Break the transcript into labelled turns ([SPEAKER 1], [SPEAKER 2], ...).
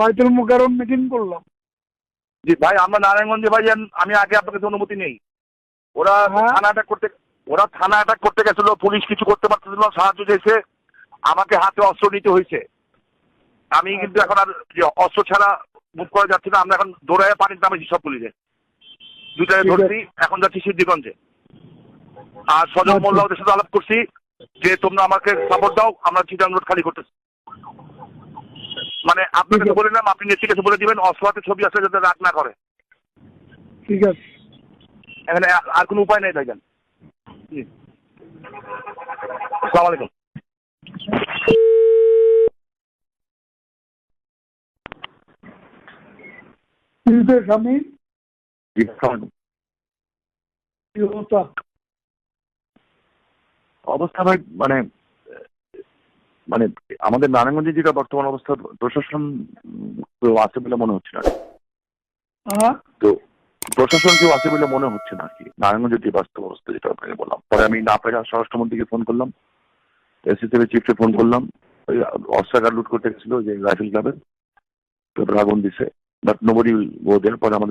[SPEAKER 1] বাইতুল মুকাররম মিটিং করলাম।
[SPEAKER 2] জি ভাই, আমরা নারায়ণগঞ্জে ভাই আমি আগে আপনার কাছে অনুমতি নেই। ওরা
[SPEAKER 1] হ্যাঁ?
[SPEAKER 2] থানা অ্যাটাক করতে গেছিল, পুলিশ কিছু করতে পারতেছিল না, সাহায্য চাইছে, আমাকে হাতে অস্ত্র নিতে হয়েছে। আমি কিন্তু এখন আর যে অস্ত্র ছাড়া মুভ করা যাচ্ছে না। আমরা এখন দৌড়ায় পানির নামেছি সব পুলিশে, দুইটায়
[SPEAKER 1] ঠিক
[SPEAKER 2] ধরছি,
[SPEAKER 1] আছে।
[SPEAKER 2] এখন যাচ্ছি সিদ্ধিগঞ্জে। আর সজল
[SPEAKER 1] আচ্ছা।
[SPEAKER 2] মোল্লা ওদের সাথে আলাপ করছি যে তোমরা আমাকে সাপোর্ট দাও, আমরা চিটাং রোড খালি করতেছি। মানে আপনার কাছে বলে দিলাম, আপনি নেত্রীর কাছে বলে দিবেন অস্ত্র হাতে ছবি আছে যাতে রাগ না করে।
[SPEAKER 1] ঠিক আছে।
[SPEAKER 2] এখানে আর কোনো উপায় নেই ভাইজান। জি, আসসালামু আলাইকুম।
[SPEAKER 1] স্বামী
[SPEAKER 2] জি, আসসালামু আলাইকুম।
[SPEAKER 1] কি অবস্থা?
[SPEAKER 2] অবস্থা ভাই মানে মানে আমাদের নারায়ণগঞ্জে যেটা বর্তমান অবস্থা, প্রশাসন কেউ আছে বলে মনে হচ্ছে না।
[SPEAKER 1] হ্যাঁ?
[SPEAKER 2] তো প্রশাসন কেউ আছে বলে মনে হচ্ছে না আর কি, নারায়ণগঞ্জের যে বাস্তব অবস্থা যেটা আপনাকে বললাম। পরে আমি না পেরে স্বরাষ্ট্রমন্ত্রীকে ফোন করলাম, এসিসিবি চিফকে ফোন করলাম। ওই অস্ত্রাগার লুট করতে গেছিল যে রাইফেল ক্লাবের, তারপরে আগুন দিছে, বাট নোবডি গো দেয়ার। পরে আমাদের